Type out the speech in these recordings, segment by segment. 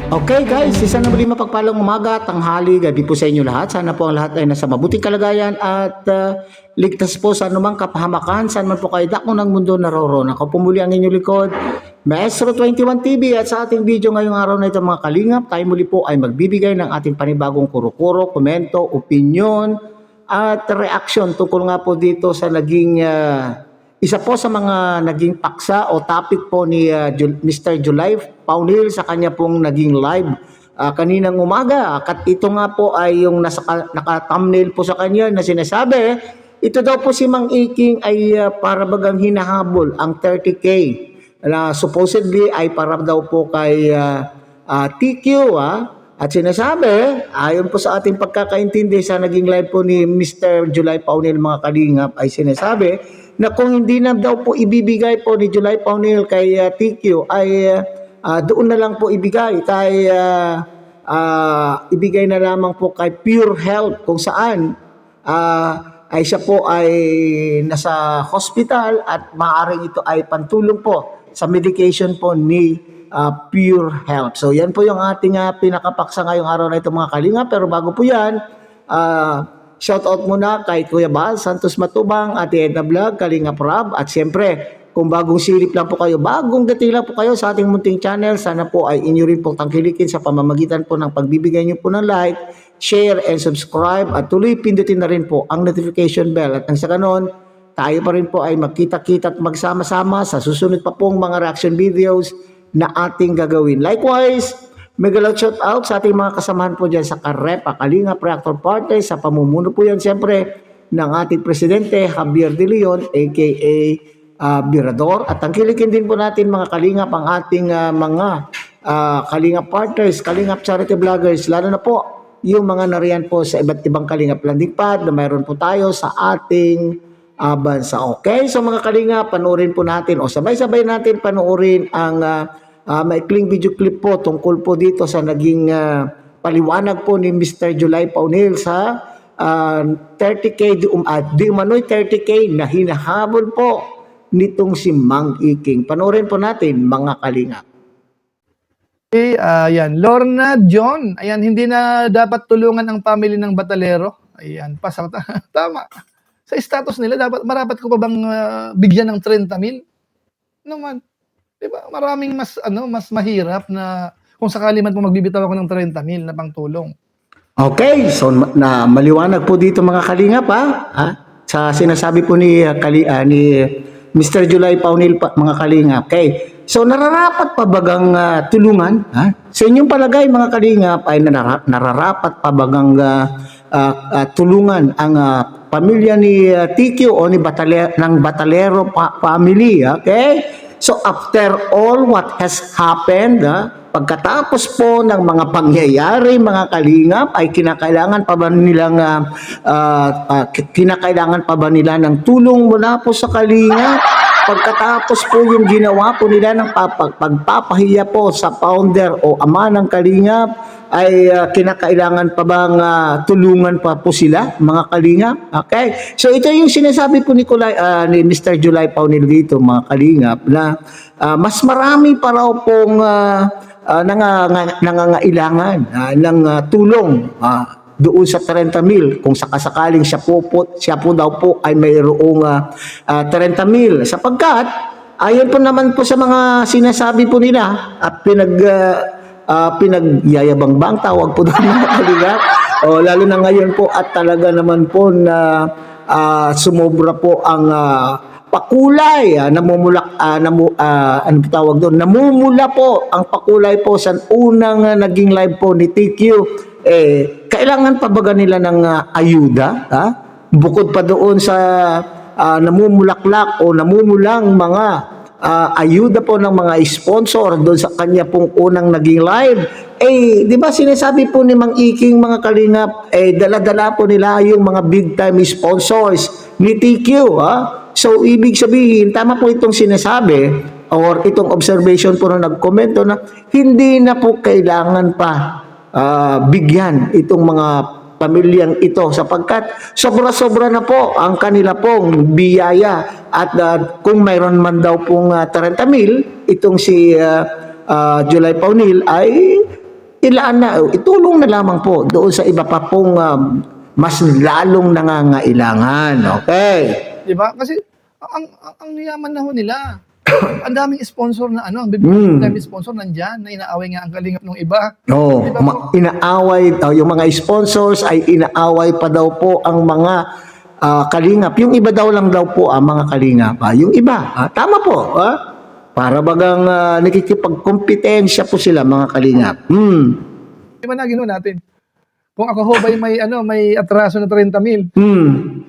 Okay guys, isa na muli mapagpalang umaga, tanghali, gabi po sa inyo lahat. Sana po ang lahat ay nasa mabuting kalagayan at ligtas po sa anumang kapahamakan. Saan man po kayo dako ng mundo naroroon. Ako po muli ang inyong likod, Maestro 21 TV, at sa ating video ngayong araw na ito mga kalingap, tayo muli po ay magbibigay ng ating panibagong kuro-kuro, komento, opinion at reaction tungkol nga po dito sa naging isa po sa mga naging paksa o topic po ni Mr. July Paunil sa kanya pong naging live kaninang umaga. At ito nga po ay yung naka-thumbnail po sa kanya na sinasabi, ito daw po si Mang Iking ay para bagang hinahabol ang 30K na supposedly ay para daw po kay TQ. At sinasabi, ayon po sa ating pagkakaintindi sa naging live po ni Mr. July Paunil mga kalingap, ay sinasabi na kung hindi na daw po ibibigay po ni July Paunil kay TQ ay doon na lang po ibigay kay ibigay na lamang po kay Pure Health, kung saan ay siya po ay nasa hospital at maaaring ito ay pantulong po sa medication po ni Pure Health. So yan po yung ating pinakapaksa ngayong araw na ito mga kalinga. Pero bago po yan, shoutout muna kay Kuya Bal Santos Matubang, Ate Edna Vlog, Kalinga Prab, at siyempre kung bagong silip lang po kayo, bagong dating lang po kayo sa ating munting channel, sana po ay inyo rin po tangkilikin sa pamamagitan po ng pagbibigay nyo po ng like, share, and subscribe, at tuloy pindutin na rin po ang notification bell. At nang sa ganon, tayo pa rin po ay magkita-kita at magsama-sama sa susunod pa pong mga reaction videos na ating gagawin. Likewise, mega loud shout out sa ating mga kasamahan po dyan sa Karepa, Kalinga Reactor Party, sa pamumuno po yan siyempre ng ating Presidente Javier De Leon aka Birador. At tangkilikin din po natin mga kalingap ang ating mga kalingap partners, kalingap charity vloggers, lalo na po yung mga nariyan po sa iba't ibang kalingap landing pad na mayroon po tayo sa ating bansa. Okay, so mga kalingap, panoorin po natin o sabay-sabay natin panoorin ang maikling video clip po tungkol po dito sa naging paliwanag po ni Mr. July Paunil sa 30K, di umano'y 30K na hinahabol po nitong si Mang Iking. Panoorin po natin mga kalingap. Okay, ayan, Lorna John, ayan, hindi na dapat tulungan ang family ng Batalero. Ayan, pasang tama. Sa status nila, marapat ko pa bang bigyan ng 30,000? Naman, di ba? Maraming mas mahirap na kung sakali man po magbibitaw ako ng 30,000 na pangtulong. Okay, so na maliwanag po dito mga kalingap sa sinasabi po ni Mr. July Paunil mga kalingap. Okay, so nararapat pa bagang tulungan? Sa inyong palagay mga kalingap ay nararapat pa bagang tulungan ang pamilya ni TQ o ng Batalero family? Okay, so after all what has happened, pagkatapos po ng mga pangyayari mga kalingap, ay kinakailangan pa ba nila ng tulong mula po sa kalingap? Pagkatapos po yung ginawa po nila ng pagpapahiya po sa founder o ama ng kalingap, ay kinakailangan pa bang tulungan pa po sila mga kalingap? Okay, so ito yung sinasabi po ni Mr. July Paunil dito mga kalingap, na mas marami pa raw pong nangangailangan ng tulong doon sa 30,000 kung sakasakaling siya po daw po ay mayroong 30,000, sapagkat ayon po naman po sa mga sinasabi po nila at pinagyayabang bang tawag po doon mga kalingap, o lalo na ngayon po at talaga naman po na sumobra po ang pakulay, namumula po ang pakulay po sa unang naging live po ni TQ. Kailangan pa ba nila ng ayuda? Bukod pa doon sa namumulaklak o namumulang mga ayuda po ng mga sponsor doon sa kanya pong unang naging live. Di ba sinasabi po ni Mang Iking mga kalingap, dala-dala po nila yung mga big time sponsors ni TQ. So ibig sabihin, tama po itong sinasabi or itong observation po na nagkomento na hindi na po kailangan pa bigyan itong mga pamilyang ito, sapagkat sobra-sobra na po ang kanila pong biyaya. At kung mayroon man daw pong 30,000 itong si July Paunil, ay ilaan na, itulong na lamang po doon sa iba pa pong mas lalong nangangailangan. Okay. Di ba? Kasi ang yaman na ho nila. Ang daming sponsor na ang bibigyan ng daming sponsor nandyan na inaaway nga ang kalingap ng iba. No, Di ba po? inaaway, yung mga sponsors ay inaaway pa daw po ang mga kalingap. Yung iba daw lang daw po ang mga kalingap. Yung iba, tama po. Para bagang nakikipagkompetensya po sila mga kalingap. Di ba na ginawa natin? Kung ako ho ba'y may atraso na 30,000.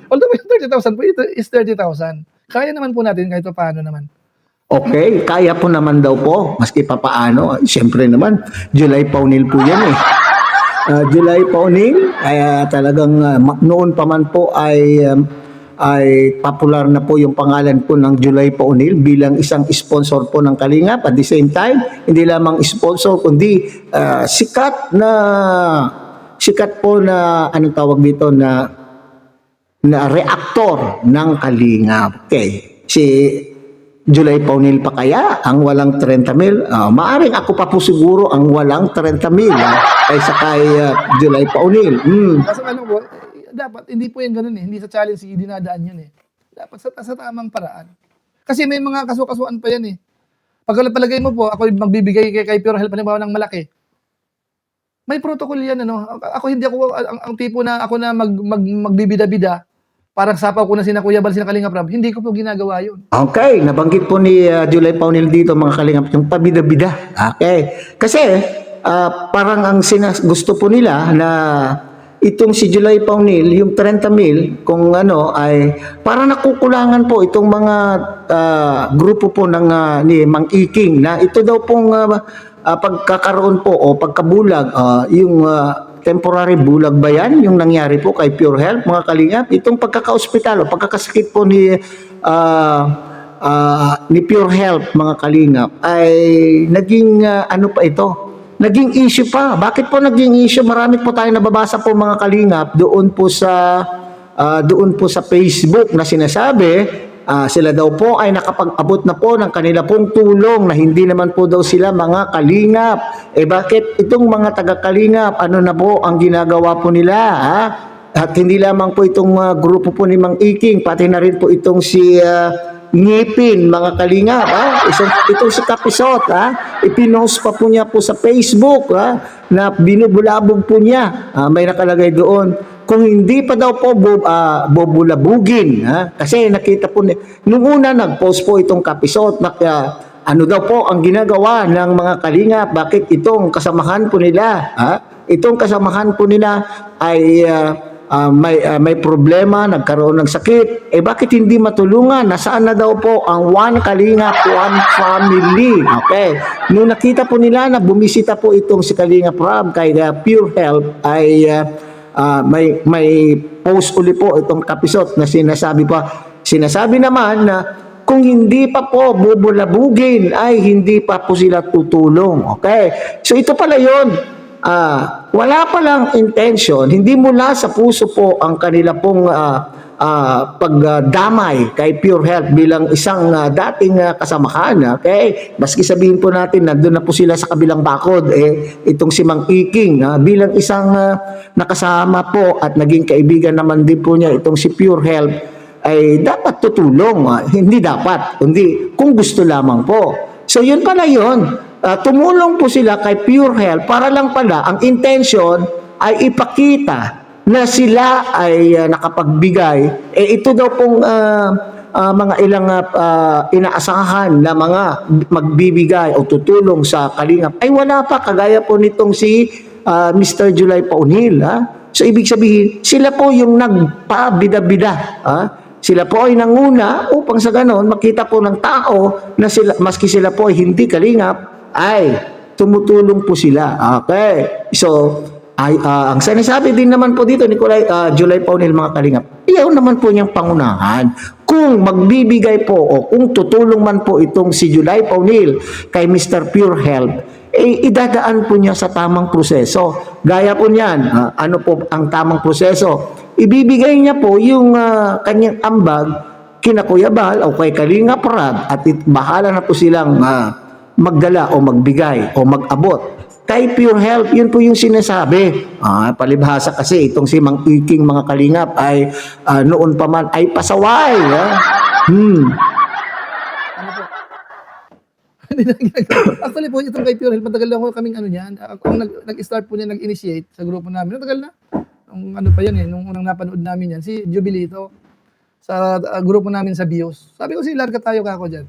Although may 30,000 po, ito is 30,000. Kaya naman po natin kahit paano naman. Okay, kaya po naman daw po, maski pa paano. Siyempre naman, July Paunil po yan eh. July Paunil, kaya talagang noon pa man po ay popular na po yung pangalan po ng July Paunil bilang isang sponsor po ng Kalingap. At the same time, hindi lamang sponsor, kundi sikat po na, anong tawag dito, na reactor ng Kalingap. Okay, si July Paunil pa kaya ang walang 30,000? Maaring ako pa po siguro ang walang 30,000 kaysa kay July Paunil. Kaso po, dapat hindi po yan ganun eh. Hindi sa challenge dinadaan yun eh. Dapat sa tamang paraan. Kasi may mga kaso-kasuan pa yan eh. Pag palagay mo po, ako magbibigay kay Pure Health halimbawa ng malaki. May protocol yan Ako hindi ako ang tipo na ako na magbibida-bida. Parang sapaw ko na sina Kuya Bal, sina Kalingap Rab. Hindi ko po ginagawa yun. Okay, nabanggit po ni July Paunil dito mga Kalingap yung pabida-bida. Okay. Kasi parang ang gusto po nila na itong si July Paunil, yung 30,000 kung ay parang nakukulangan po itong mga grupo po ng ni Mang Iking na ito daw pong pagkakaroon po o pagkabulag yung temporary bulag ba yan yung nangyari po kay Pure Health mga Kalingap, itong pagkaka-ospital o pagkakasakit po ni Pure Health mga Kalingap ay naging naging issue pa. Bakit po naging issue? Marami po tayong nababasa po mga Kalingap doon po sa Facebook na sinasabi sila daw po ay nakapag-abot na po ng kanila pong tulong na hindi naman po daw sila mga Kalingap. Bakit itong mga taga-Kalingap, ano na po ang ginagawa po nila? At hindi lamang po itong grupo po ni Mang Iking, pati na rin po itong si Ngipin, mga Kalingap. Itong si Kapisot, ipinost pa po niya po sa Facebook na binubulabog po niya. May nakalagay doon. Kung hindi pa daw po bobulabugin, kasi nakita po nung una nag-post po itong Kapisot na ano daw po ang ginagawa ng mga Kalingap, bakit itong kasamahan po nila, itong kasamahan po nila ay may problema, nagkaroon ng sakit, bakit hindi matulungan? Nasaan na daw po ang One Kalingap, One Family? Okay. Nung nakita po nila na bumisita po itong si Kalingap Rab kay Pure Health ay may post uli po itong Kapisot na sinasabi naman na kung hindi pa po bubulabugin ay hindi pa po sila tutulong. Okay? So ito pala yun. Wala palang intention, hindi mula sa puso po ang kanila pong pagdamay kay Pure Health bilang isang dating kasamahan. Okay? Maski sabihin po natin nandun na po sila sa kabilang bakod, itong si Mang Iking bilang isang nakasama po at naging kaibigan naman din po niya itong si Pure Health ay dapat tutulong. Hindi dapat, kundi kung gusto lamang po. So yun pala yun. Tumulong po sila kay Pure Health para lang pala ang intention ay ipakita na sila ay nakapagbigay. Ito daw pong mga ilang inaasahan na mga magbibigay o tutulong sa Kalingap ay wala pa, kagaya po nitong si Mr. July Paunil. So ibig sabihin, sila po yung nagpabida-bida. Sila po ay nanguna upang sa ganon makita po ng tao na sila, maski sila po ay hindi Kalingap, ay tumutulong po sila. Okay. So ang sinasabi din naman po dito ni July Paunil mga Kalingap, iyaw naman po niyang pangunahan. Kung magbibigay po o kung tutulong man po itong si July Paunil kay Mr. Pure Health, idadaan po niya sa tamang proseso. Gaya po niyan, ano po ang tamang proseso? Ibibigay niya po yung kanyang ambag kina Kuya Bal o kay Kalingap Rab at bahala na po silang magdala o magbigay o mag-abot kay Pure Health. Yun po yung sinasabi. Palibhasa kasi itong si Mang Iking, mga kalingap, ay noon pa man ay pasaway. Ano po? Hindi na ginagawa. Actually po, itong kay Pure Health, matagal na ako kaming ano niyan. Kung nag-start po niya, nag-initiate sa grupo namin, matagal na. Nung ano pa yan nung unang napanood namin yan, si Jubilito, sa grupo namin sa BIOS. Sabi ko, larga tayo kako dyan.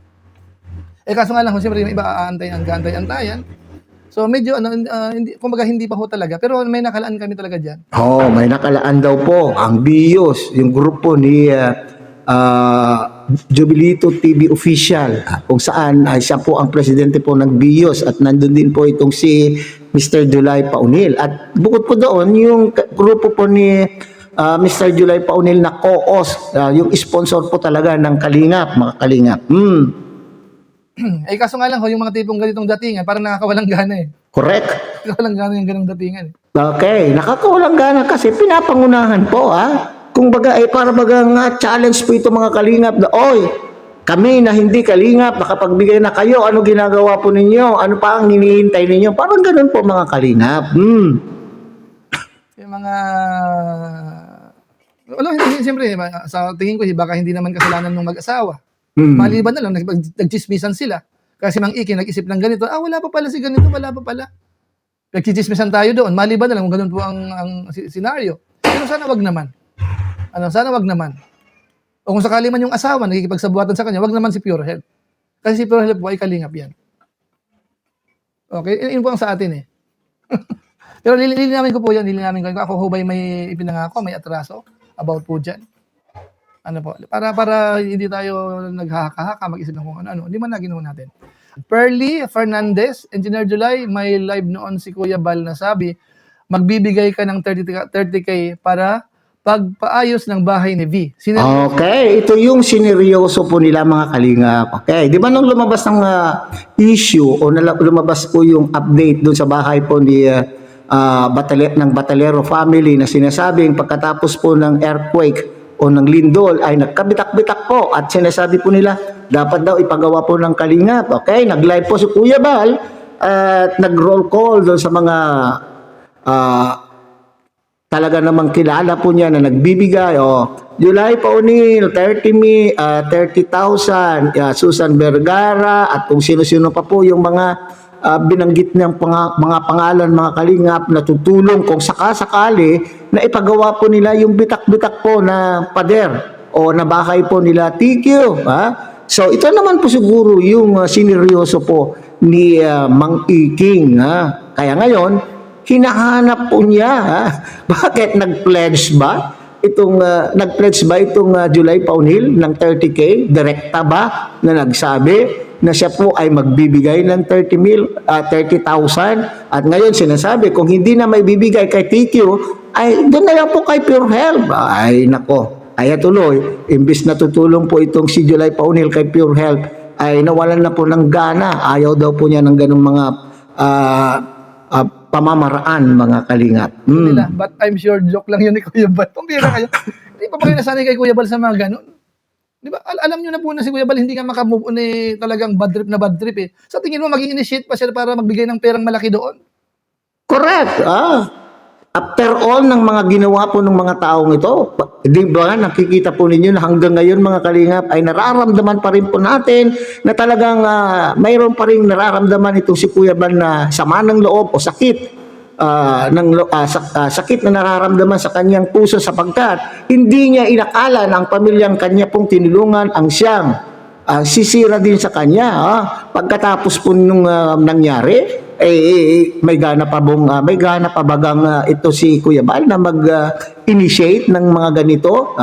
Kaso nga lang, siyempre, yung iba aantayan. So, medyo, hindi, kumbaga, hindi pa ho talaga. Pero may nakalaan kami talaga dyan. May nakalaan daw po ang BIOS, yung grupo ni Jubilito TV Official, kung saan ay siya po ang presidente po ng BIOS at nandun din po itong si Mr. July Paunil. At bukod po doon, yung grupo po ni Mr. July Paunil na co-os, yung sponsor po talaga ng Kalingap, mga Kalingap. Kaso nga lang, yung mga tipong ganitong datingan, parang nakakawalang gana eh. Correct. Nakakawalang gana yung ganong datingan. Okay, nakakawalang gana kasi pinapangunahan po Kung baga ay para bagang challenge po ito, mga Kalingap, na kami na hindi Kalingap, nakapagbigay na kayo, ano ginagawa po ninyo? Ano pa ang hinihintay ninyo? Parang ganun po, mga Kalingap. Yung mga... hindi, siyempre, sa tingin ko, baka hindi naman kasalanan ng mag-asawa. Maliban na lang, nagchismisan sila. Kasi Mang Iki, nag-isip ng ganito, wala pa pala si ganito, wala pa pala. Nagchichismisan tayo doon, maliban na lang kung ganun po ang scenario. Pero sana wag naman. Sana wag naman. O kung sakali man yung asawa, nakikipagsabuatan sa kanya, wag naman si Pure Health. Kasi si Pure Health po ay Kalingap yan. Okay? Yun po ang sa atin eh. Pero lilinamin ko po yan, ako hubay may ipinangako, may atraso about po dyan. Ano po, para hindi tayo naghahaka-haka, mag-isip ng kung ano. Hindi man na ginawa natin. Pearly Fernandez, Engineer July, may live noon si Kuya Bal na sabi, magbibigay ka ng 30K para pagpaayos ng bahay ni V. Okay, ito yung sineryoso po nila, mga Kalingap. Okay, di ba nung lumabas ng issue o lumabas po yung update doon sa bahay po ni ng Batalero family na sinasabing pagkatapos po ng earthquake o ng lindol ay nagkabitak-bitak po at sinasabi po nila dapat daw ipagawa po ng Kalingap. Okay, nag-live po si Kuya Bal at nag-roll call doon sa mga talaga namang kilala po niya na nagbibigay. July Paunil, 30,000, Susan Vergara, at kung sino-sino pa po yung mga binanggit niyang mga pangalan, mga Kalingap, na tutulong kung sakasakali na ipagawa po nila yung bitak-bitak po na pader o na bahay po nila TQ. So ito naman po siguro yung sineryoso po ni Mang Iking. Kaya ngayon, hinahanap po niya. Bakit nag-pledge ba? Nag-pledge ba itong July Paunil ng 30K? Direkta ba na nagsabi na siya po ay magbibigay ng 30,000 at ngayon sinasabi kung hindi na may bibigay kay TQ ay doon na lang po kay Pure Health. Ay nako, kaya tuloy imbis na tutulong po itong si July Paunil kay Pure Health ay nawalan na po ng gana. Ayaw daw po niya ng ganung mga pamamaraan, mga Kalingap. But I'm sure joke lang yun ni Kuya Bal. Kung bira kayo, hindi pa kayo nasanay kay Kuya Bal sa mga ganun. Di ba? Alam nyo na po na si Kuya Bal hindi ka makamove on talagang bad trip eh. Sa tingin mo, mag-initiate pa siya para magbigay ng perang malaki doon? Correct. After all ng mga ginawa po ng mga taong ito, di ba nakikita po ninyo na hanggang ngayon, mga Kalingap, ay nararamdaman pa rin po natin na talagang mayroon pa rin nararamdaman itong si Kuya Bal na sama ng loob o sakit. Sakit na nararamdaman sa kanyang puso sapagkat hindi niya inakala na ang pamilyang kanya pong tinulungan ang siyang sisira din sa kanya. Pagkatapos po nung nangyari, may gana pa bagang ito si Kuya Bal na mag-initiate ng mga ganito.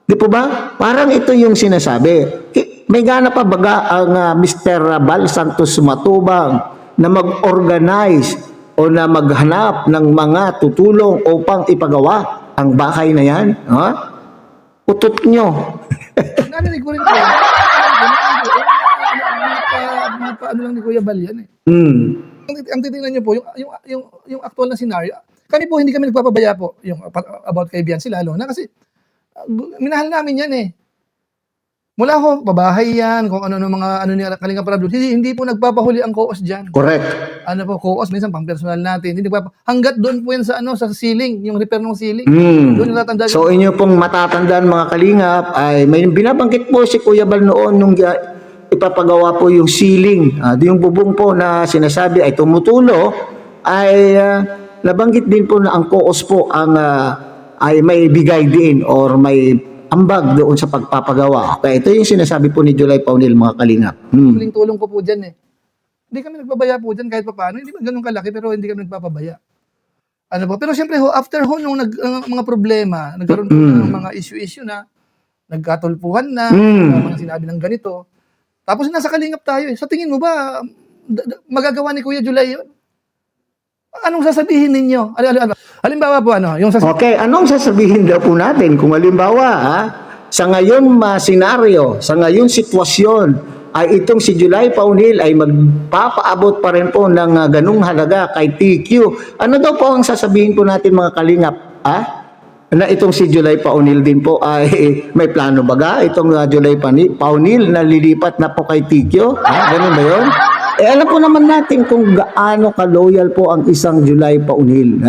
Di po ba? Parang ito yung sinasabi. May gana pa baga ang Mr. Bal Santos Matubang na mag-organize o na maghanap ng mga tutulong upang ipagawa ang bahay na yan? Utot nyo. Narinig ko rin po. Ano lang ni Kuya Bal yan eh. Ang titingnan niyo po, yung actual na scenario, kami po hindi kami nagpapabaya po yung about kay Biancy lalo na kasi minahal namin yan eh. Mula ho, pabahay yan, kung ano mga ano ni Kalingap Rab, hindi po nagpapahuli ang COOS dyan. Correct. Ano po, COOS, minsan pang personal natin. Hindi hanggat doon po yan sa sa ceiling, yung repair ng ceiling. Doon natatandaan. So inyo pong matatandaan mga kalingap ay may binabanggit po si Kuya Bal noon nung ipapagawa po yung ceiling. Yung bubong po na sinasabi ay tumutulo ay nabanggit din po na ang COOS po ang ay may bigay din or may ambag doon sa pagpapagawa. Kaya ito yung sinasabi po ni July Paunil mga kalingap. Tulong ko po dyan eh. Hindi kami nagpabaya po dyan kahit paano. Hindi man ganun kalaki pero hindi kami nagpapabaya. Ano po? Pero siyempre ho, after ho nung mga problema, nagkaroon po ng mga issue na nagkatulpuhan na, mga sinabi ng ganito. Tapos nasa Kalingap tayo eh. Sa tingin mo ba magagawa ni Kuya July yun? Anong sasabihin ninyo? Halimbawa po yung Okay, anong sasabihin daw po natin kung halimbawa sa ngayon senaryo, sa ngayon sitwasyon ay itong si July Paunil ay magpapaabot pa rin po ng ganung halaga kay TQ. Ano daw po ang sasabihin po natin mga kalingap? Na itong si July Paunil din po ay may plano baga? Itong July Paunil na lilipat na po kay TQ? Ganun ba yun? Alam po naman natin kung gaano ka-loyal po ang isang July Paunil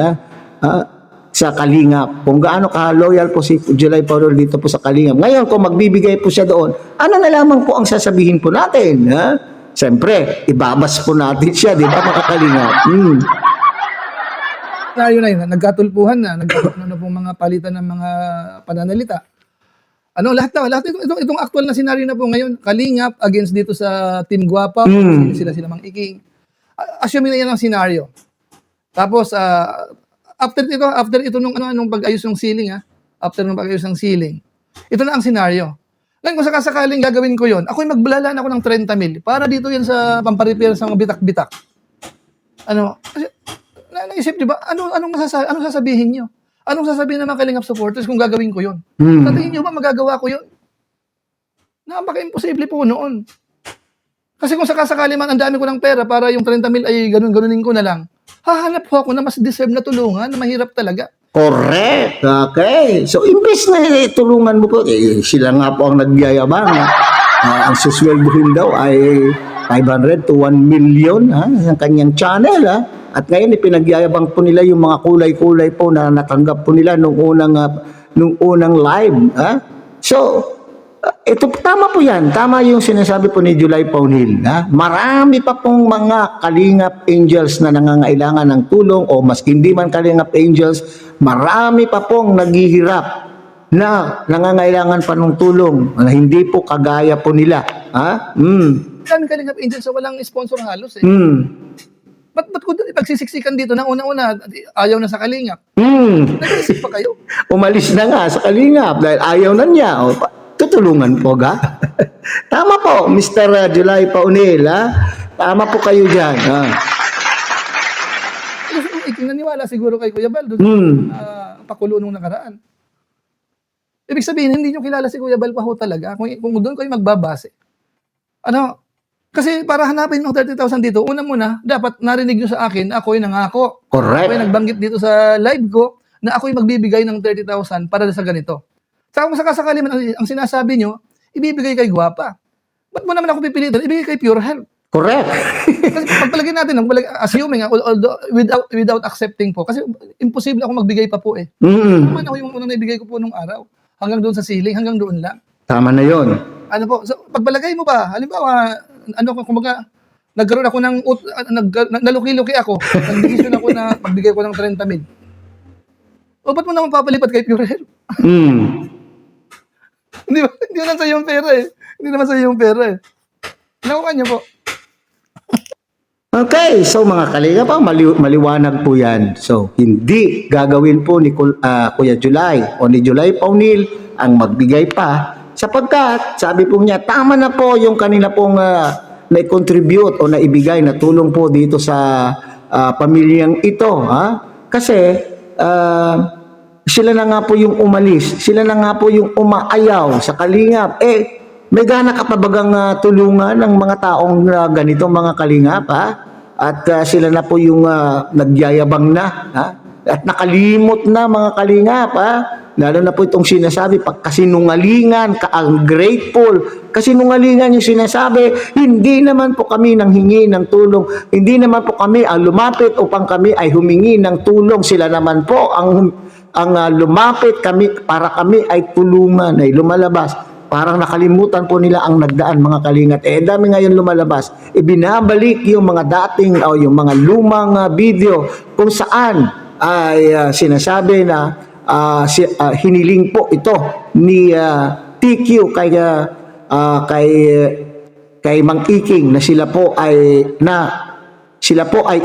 sa Kalingap. Kung gaano ka-loyal po si July Paunil dito po sa Kalingap. Ngayon, kung magbibigay po siya doon, ano na lamang po ang sasabihin po natin? Siyempre, ibabas po natin siya, di ba mga Kalingap? Yun na yun, nagkatulpuhan na, nagkakaroon na pong mga palitan ng mga pananalita. Lahat itong actual na senaryo na po ngayon, Kalingap against dito sa Team Guapa, sila Mang Iking. Assuming na yan ang senaryo. Tapos after ito nung pag-ayos ng ceiling after nung pag-ayos ng ceiling, ito na ang senaryo. Ngayon kung sakasakaling gagawin ko yon, ako'y magbalaan ako ng 30 mil para dito yan sa pampa-repair sa mga bitak-bitak. Kasi naisip niyo ba, anong sasabihin niyo? Anong sasabihin ng mga Kalingap supporters kung gagawin ko yun? Sa tingin nyo ba magagawa ko yun? Napaka-imposible po noon. Kasi kung sakasakali man ang dami ko ng pera para yung 30 mil ay ganunin ko na lang, hahanap po ako na mas deserve na tulungan, na mahirap talaga. Correct. Okay. So, imbes na tulungan mo po, sila nga po ang nagyayabang. Ang susweldohin daw ay 500 to 1 million ang kanyang channel. At ngayon ipinagyayabang po nila yung mga kulay-kulay po na natanggap po nila nung unang live. So, ito tama po yan. Tama yung sinasabi po ni July Paunil. Marami pa pong mga Kalingap Angels na nangangailangan ng tulong o mas hindi man Kalingap Angels, marami pa pong naghihirap na nangangailangan pa ng tulong na hindi po kagaya po nila. Dami Kalingap Angels sa walang sponsor halos eh. Ba't ko pagsisiksikan dito na una-una, ayaw na sa Kalingap? Nag-isip pa kayo? Umalis na nga sa Kalingap dahil ayaw na niya. Tutulungan po ga? Tama po, Mr. July Paunil. Tama po kayo dyan. Naniwala siguro kay Kuya Bal doon pakulo nung nakaraan. Ibig sabihin, hindi nyo kilala si Kuya Bal pa ho talaga. Kung doon kayo magbabase. Kasi para hanapin ng 30,000 dito, una muna, dapat narinig nyo sa akin, ako'y nangako. Correct. Ako'y nagbanggit dito sa live ko na ako'y magbibigay ng 30,000 para sa ganito. Saka kung sakasakali man ang sinasabi nyo, ibibigay kay Guapa. Ba't mo naman ako pipilitan? Ibigay kay Pure Health. Correct. Kasi pagpalagay natin, assuming, although, without accepting po, kasi imposible ako magbigay pa po eh. Naman ako yung unang naibigay ko po nung araw. Hanggang doon sa ceiling, hanggang doon lang. Tama na yon. So, pagbalagay mo ba, halimbawa, kumbaga, nagkaroon ako ng, naluki-luki ako, nag-decision ako na magbigay ko ng 30 mil. O ba't mo naman papalipat kay Pure Health? Hindi naman sa yung pera eh. Hindi naman sa yung pera eh. Nakuha niyo po. Okay, so mga Kalingap, maliwanag po yan. So, hindi gagawin po ni Kuya July o ni July Paunil ang magbigay pa sapagkat, sabi po niya, tama na po yung kanila pong na-contribute o naibigay na tulong po dito sa pamilyang ito. Kasi, sila na nga po yung umalis, sila na nga po yung umaayaw sa Kalingap. May gana ka pa bagang tulungan ng mga taong ganito, mga Kalingap, At sila na po yung nagyayabang na, At nakalimot na, mga Kalingap, lalo na po itong sinasabi, pagkasinungalingan, ungrateful, kasinungalingan yung sinasabi, hindi naman po kami nanghingi ng tulong, hindi naman po kami ang lumapit upang kami ay humingi ng tulong, sila naman po ang lumapit kami para kami ay tulungan, ay lumalabas. Parang nakalimutan po nila ang nagdaan, mga kalingap. Dami ngayon lumalabas. Ibinabalik yung mga dating o yung mga lumang video kung saan ay sinasabi na hiniling po ito ni TQ kay Mang Iking na sila po ay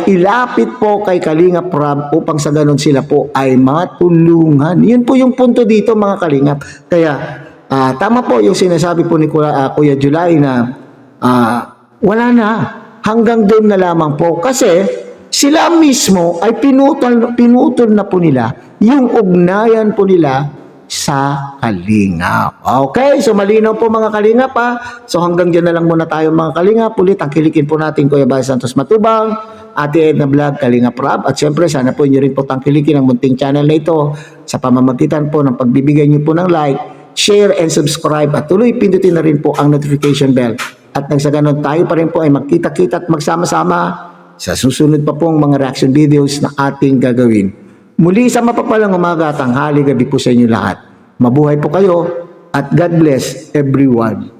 ilapit po kay Kalingap Rob upang sa ganun sila po ay matulungan. Yun po yung punto dito, mga kalingap. Kaya tama po yung sinasabi po ni Kuya July na wala na, hanggang doon na lamang po. Kasi sila mismo ay pinutol na po nila yung ugnayan po nila sa Kalingap. Okay, so malinaw po, mga kalingap, ha. So hanggang dyan na lang muna tayo, mga kalingap. Ulit ang kilikin po natin Kuya Bal Santos Matubang, Ate Edna Vlog, Kalingap Rob, at syempre sana po inyo rin po tangkilikin ang munting channel na ito sa pamamagitan po ng pagbibigay niyo po ng like, share, and subscribe, at tuloy pindutin na rin po ang notification bell. At nang sa ganun, tayo pa rin po ay magkita-kita at magsama-sama sa susunod pa pong mga reaction videos na ating gagawin. Muli sa mapapalang umaga, tanghali, gabi po sa inyo lahat. Mabuhay po kayo at God bless everyone.